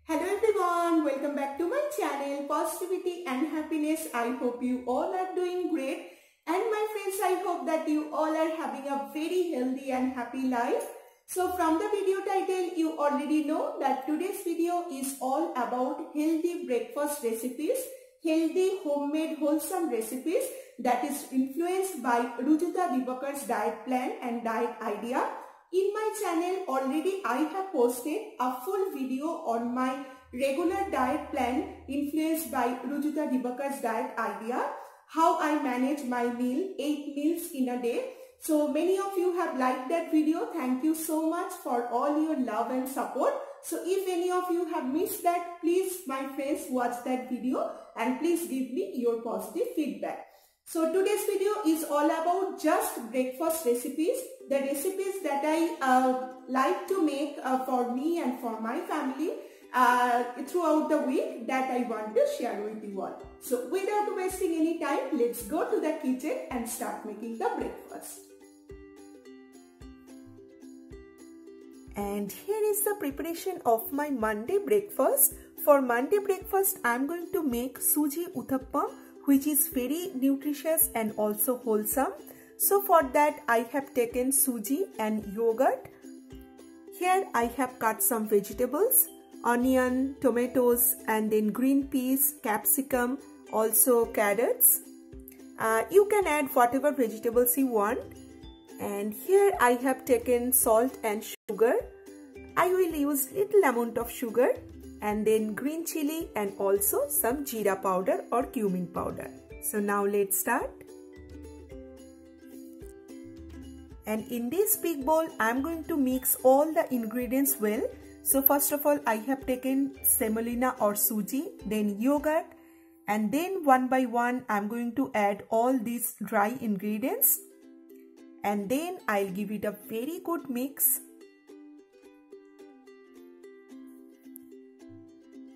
Hello everyone, welcome back to my channel Positivity and Happiness. I hope you all are doing great, and my friends, I hope that you all are having a very healthy and happy life. So from the video title, you already know that today's video is all about healthy breakfast recipes, healthy homemade wholesome recipes that is influenced by Rujuta Diwekar's diet plan and diet idea. In my channel already I have posted a full video on my regular diet plan influenced by Rujuta Diwekar's diet idea, how I manage my meal, 8 meals in a day. So many of you have liked that video. Thank you so much for all your love and support. So if any of you have missed that, please my friends watch that video and please give me your positive feedback. So today's video is all about just breakfast recipes, the recipes that I like to make for me and for my family throughout the week that I want to share with you all. So without wasting any time, let's go to the kitchen and start making the breakfast. And here is the preparation of my Monday breakfast. For Monday breakfast, I am going to make suji uttapam, which is very nutritious and also wholesome. So for that I have taken suji and yogurt. Here I have cut some vegetables, onion, tomatoes, and then green peas, capsicum, also carrots. You can add whatever vegetables you want. And here I have taken salt and sugar. I will use little amount of sugar, and then green chili and also some jeera powder or cumin powder. So now let's start. And in this big bowl, I am going to mix all the ingredients well. So first of all, I have taken semolina or suji, then yogurt, and then one by one, I am going to add all these dry ingredients. And then I'll give it a very good mix.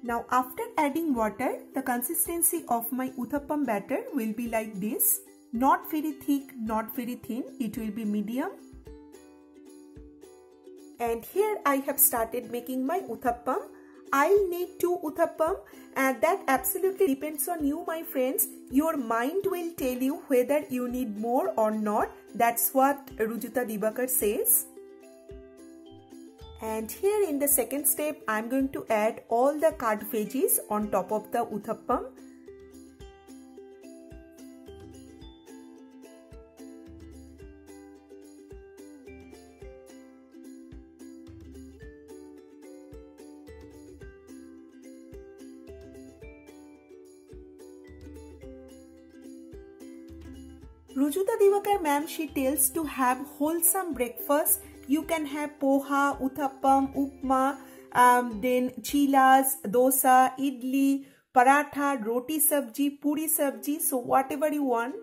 Now after adding water, the consistency of my uttapam batter will be like this. Not very thick, not very thin, it will be medium. And here I have started making my uttapam. I'll need 2 uttapam, and that absolutely depends on you, my friends. Your mind will tell you whether you need more or not. That's what Rujuta Diwekar says. And here in the second step, I'm going to add all the cut veggies on top of the uttapam. Rujuta Diwekar ma'am, she tells to have wholesome breakfast. You can have poha, uttapam, upma, then chilas, dosa, idli, paratha, roti sabji, puri sabji, so whatever you want.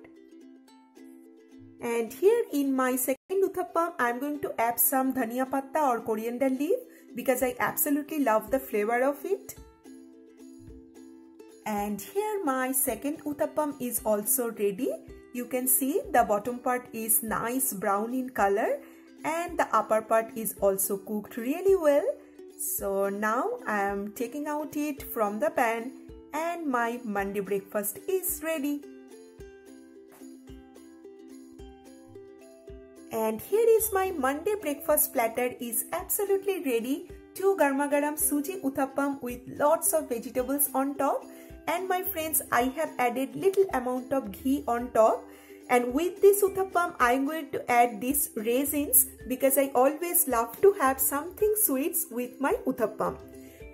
And here in my second uttapam, I am going to add some dhania patta or coriander leaf because I absolutely love the flavor of it. And here my second uttapam is also ready. You can see the bottom part is nice brown in color and the upper part is also cooked really well. So now I am taking out it from the pan and my Monday breakfast is ready. And here is my Monday breakfast platter is absolutely ready. 2 garma garam suji uttapam with lots of vegetables on top. And my friends, I have added little amount of ghee on top. And with this uttapam, I am going to add these raisins because I always love to have something sweets with my uttapam.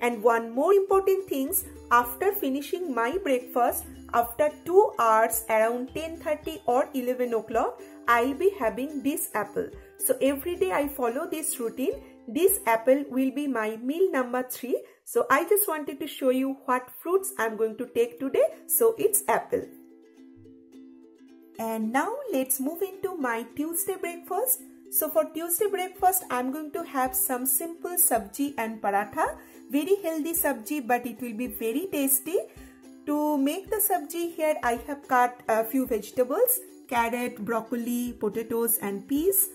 And one more important thing, after finishing my breakfast, after 2 hours around 10:30 or 11 o'clock, I'll be having this apple. So every day I follow this routine. This apple will be my meal number 3. So I just wanted to show you what fruits I'm going to take today. So it's apple. And now let's move into my Tuesday breakfast. So for Tuesday breakfast, I'm going to have some simple subji and paratha. Very healthy subji, but it will be very tasty. To make the subji, here I have cut a few vegetables, carrot, broccoli, potatoes and peas.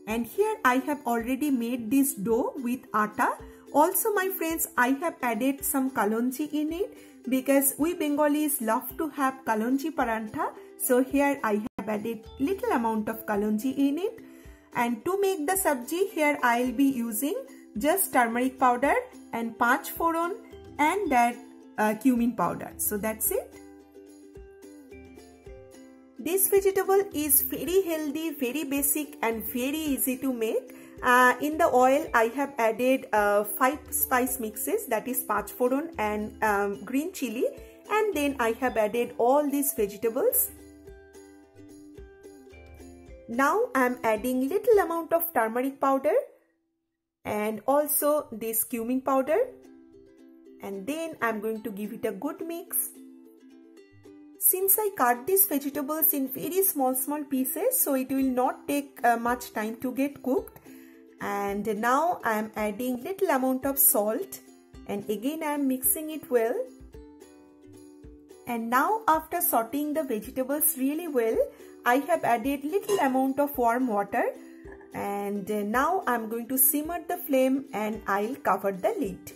And here I have already made this dough with atta, Also my friends, I have added some kalonji in it because we Bengalis love to have kalonji paratha. So here I have added little amount of kalonji in it. And to make the subji, here I will be using just turmeric powder and panch foron and that cumin powder. So that's it. This vegetable is very healthy, very basic and very easy to make. In the oil, I have added 5 spice mixes, that is panch foron and green chili, and then I have added all these vegetables. Now I am adding little amount of turmeric powder and also this cumin powder, and then I am going to give it a good mix. Since I cut these vegetables in very small pieces, so it will not take much time to get cooked. And now I am adding little amount of salt, and again I am mixing it well. And now after sauteing the vegetables really well, I have added little amount of warm water, and now I am going to simmer the flame and I'll cover the lid.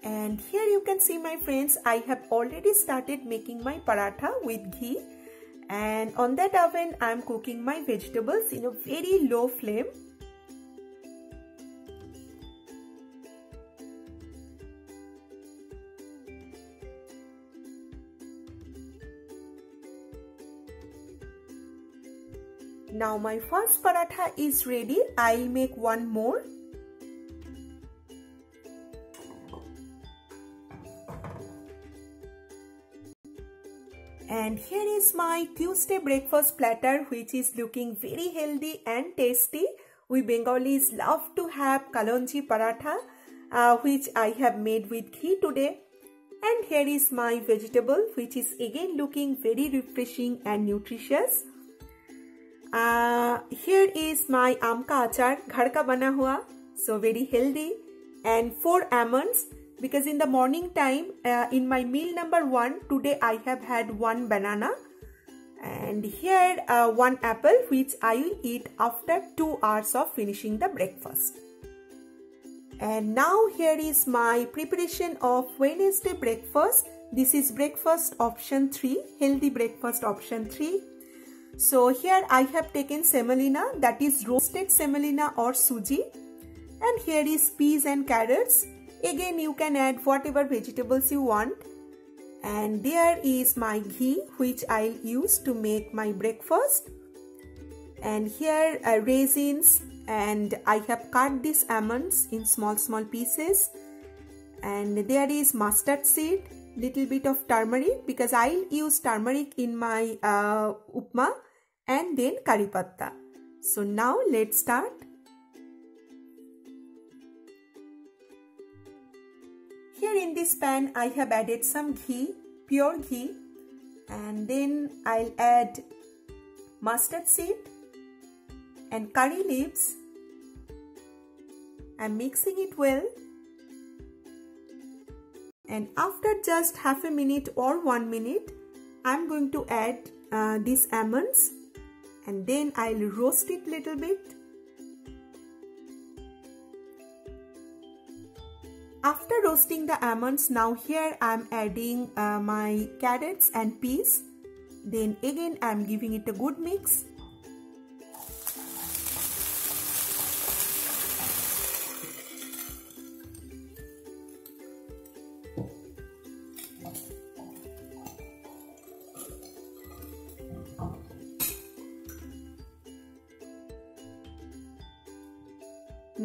And here you can see my friends, I have already started making my paratha with ghee, and on that oven I am cooking my vegetables in a very low flame. Now my first paratha is ready. I'll make one more. And here is my Tuesday breakfast platter, which is looking very healthy and tasty. We Bengalis love to have kalonji paratha, which I have made with ghee today. And here is my vegetable, which is again looking very refreshing and nutritious. Here is my आम का अचार घर का बना हुआ, so very healthy, and 4 almonds, because in the morning time in my meal number 1 today I have had 1 banana, and here 1 apple, which I will eat after 2 hours of finishing the breakfast. And now here is my preparation of Wednesday breakfast. This is breakfast option 3, healthy breakfast option 3. So here I have taken semolina, that is roasted semolina or suji, and here is peas and carrots. Again you can add whatever vegetables you want. And there is my ghee, which I'll use to make my breakfast. And here are raisins, and I have cut these almonds in small pieces. And there is mustard seed, little bit of turmeric, because I'll use turmeric in my upma, and then curry patta. So now let's start. Here in this pan I have added some ghee, pure ghee, and then I'll add mustard seed and curry leaves. I'm mixing it well. And after just half a minute or 1 minute, I'm going to add these almonds, and then I'll roast it little bit. After roasting the almonds, now here I'm adding my carrots and peas. Then again I'm giving it a good mix.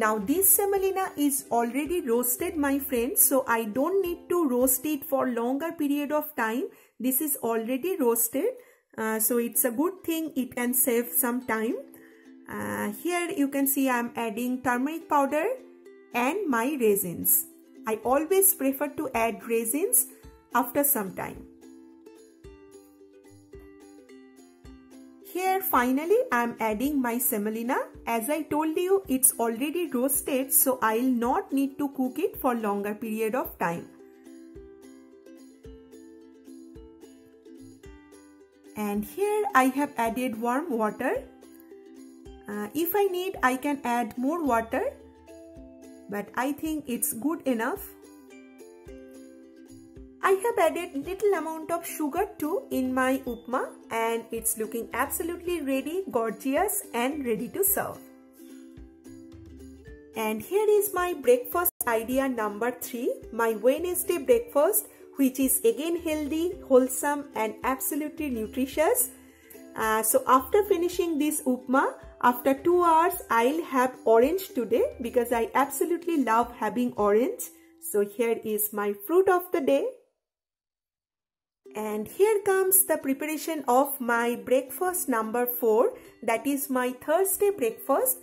Now this semolina is already roasted my friends, so I don't need to roast it for longer period of time. This is already roasted, so it's a good thing, it can save some time. Here you can see I'm adding turmeric powder and my raisins. I always prefer to add raisins after some time. Here finally I am adding my semolina. As I told you, it's already roasted, so I'll not need to cook it for longer period of time. And here I have added warm water. If I need, I can add more water. but I think it's good enough. I have added little amount of sugar too in my upma, and it's looking absolutely ready, gorgeous and ready to serve. And here is my breakfast idea number 3, my Wednesday breakfast, which is again healthy, wholesome and absolutely nutritious. So after finishing this upma, after 2 hours, I'll have orange today because I absolutely love having orange. So here is my fruit of the day. And here comes the preparation of my breakfast number 4, that is my Thursday breakfast.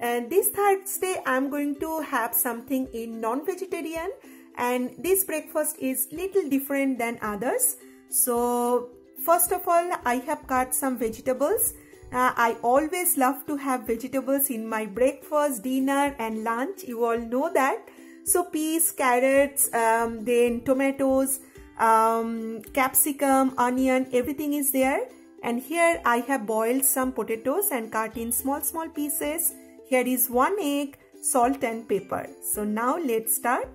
And this Thursday I'm going to have something in non-vegetarian, and this breakfast is little different than others. So first of all, I have cut some vegetables. I always love to have vegetables in my breakfast, dinner and lunch. You all know that. So peas, carrots, then tomatoes, capsicum, onion, everything is there. And here I have boiled some potatoes and cut in small pieces. Here is 1 egg, salt and pepper. So now let's start.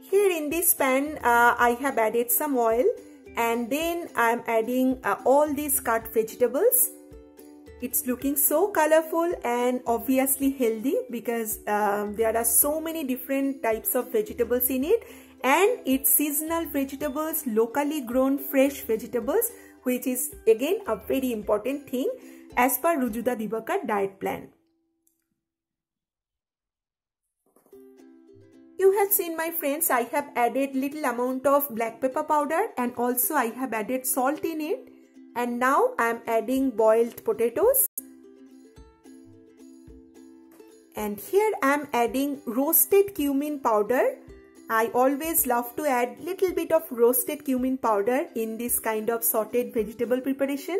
Here in this pan I have added some oil, and then I am adding all these cut vegetables. It's looking so colorful and obviously healthy because there are so many different types of vegetables in it, and it's seasonal vegetables, locally grown fresh vegetables, which is again a very important thing as per Rujuta Diwekar diet plan. You have seen, my friends, I have added little amount of black pepper powder, and also I have added salt in it. And now I am adding boiled potatoes. And here I am adding roasted cumin powder. I always love to add little bit of roasted cumin powder in this kind of sauteed vegetable preparation.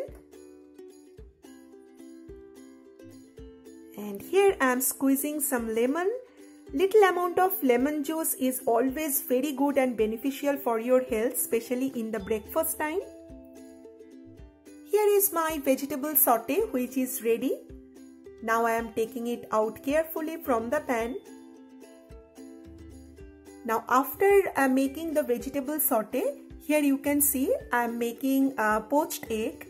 And here I am squeezing some lemon. Little amount of lemon juice is always very good and beneficial for your health, especially in the breakfast time. Here is my vegetable saute, which is ready. Now I am taking it out carefully from the pan. Now after making the vegetable saute, here you can see I am making a poached egg.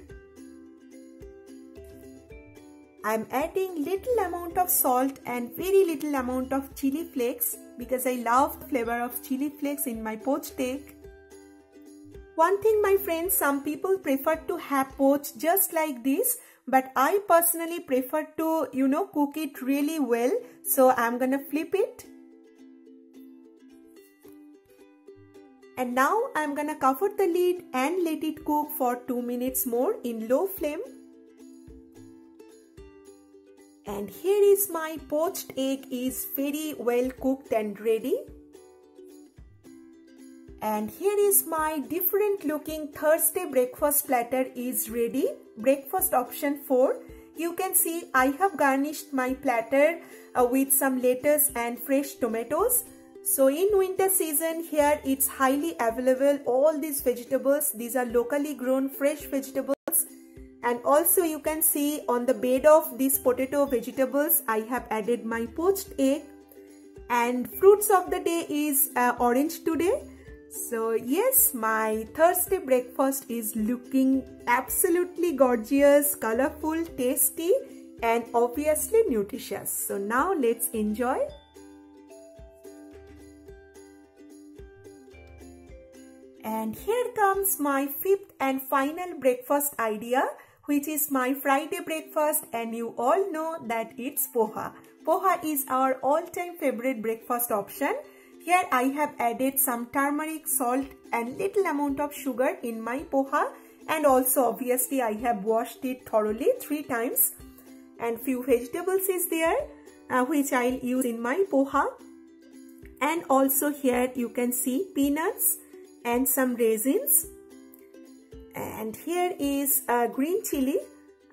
I am adding little amount of salt and very little amount of chili flakes because I love the flavor of chili flakes in my poached egg. One thing, my friends, some people prefer to have poached just like this, but I personally prefer to, cook it really well. So I'm gonna flip it. And now I'm gonna cover the lid and let it cook for 2 minutes more in low flame. And here is my poached egg is very well cooked and ready. And here is my different looking Thursday breakfast platter is ready. Breakfast option 4. You can see I have garnished my platter with some lettuce and fresh tomatoes. So in winter season here it's highly available, all these vegetables. These are locally grown fresh vegetables. And also you can see on the bed of these potato vegetables, I have added my poached egg. And fruits of the day is orange today. So yes, my Thursday breakfast is looking absolutely gorgeous, colorful, tasty and obviously nutritious. So now let's enjoy. And here comes my 5th and final breakfast idea, which is my Friday breakfast, and you all know that it's poha. Poha is our all-time favorite breakfast option. Here I have added some turmeric, salt and little amount of sugar in my poha, and also obviously I have washed it thoroughly 3 times, and few vegetables is there which I'll use in my poha. And also here you can see peanuts and some raisins. And here is green chili,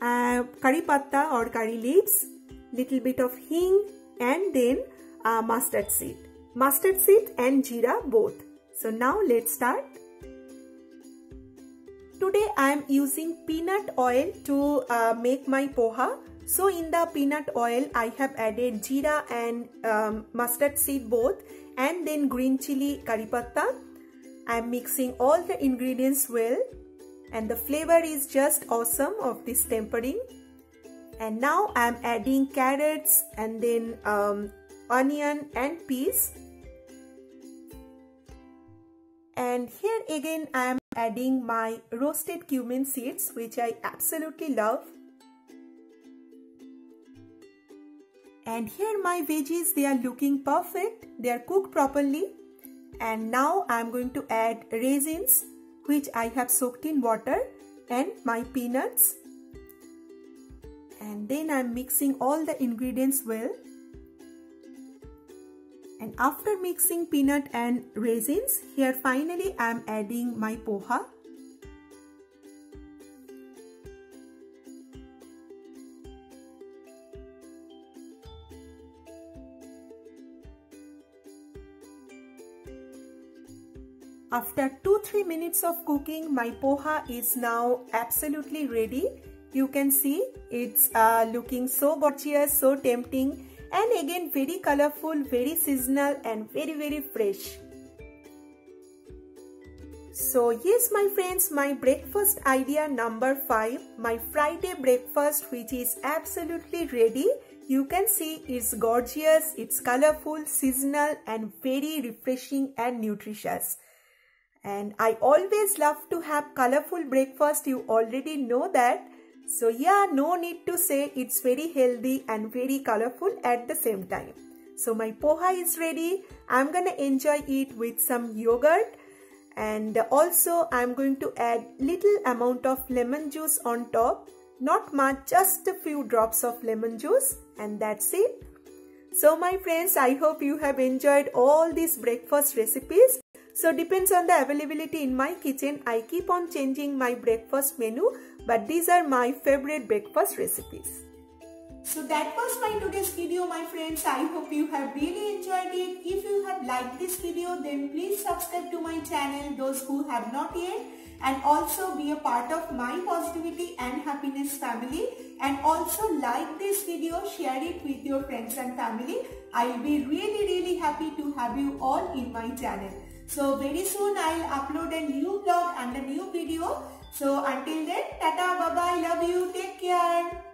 curry patta or curry leaves, little bit of hing, and then mustard seed and jeera both. So now let's start. Today I am using peanut oil to make my poha. So in the peanut oil, I have added jeera and mustard seed both, and then green chili curry patta. I am mixing all the ingredients well, and the flavor is just awesome of this tempering. And now I am adding carrots and then onion and peas. And here again I am adding my roasted cumin seeds, which I absolutely love. And here my veggies, they are looking perfect. They are cooked properly. And now I am going to add raisins, which I have soaked in water, and my peanuts. And then I am mixing all the ingredients well. And after mixing peanut and raisins, here finally I am adding my poha. After 2-3 minutes of cooking, my poha is now absolutely ready. You can see it's looking so gorgeous, so tempting, and again very colorful, very seasonal and very fresh. So yes my friends, my breakfast idea number 5, my Friday breakfast, which is absolutely ready. You can see it's gorgeous, it's colorful, seasonal and very refreshing and nutritious. And I always love to have colorful breakfast, you already know that. So yeah, no need to say, it's very healthy and very colorful at the same time. So my poha is ready. I'm gonna enjoy it with some yogurt, and also I'm going to add little amount of lemon juice on top. Not much, just a few drops of lemon juice, and that's it. So my friends, I hope you have enjoyed all these breakfast recipes. So depends on the availability in my kitchen. I keep on changing my breakfast menu, but these are my favorite breakfast recipes. So that was my today's video my friends. I hope you have really enjoyed it. If you have liked this video, then please subscribe to my channel, those who have not yet, and also be a part of my positivity and happiness family. And also like this video, share it with your friends and family. I'll be really happy to have you all in my channel. So very soon I'll upload a new vlog and a new video. So until then, tata, bye bye, love you, take care.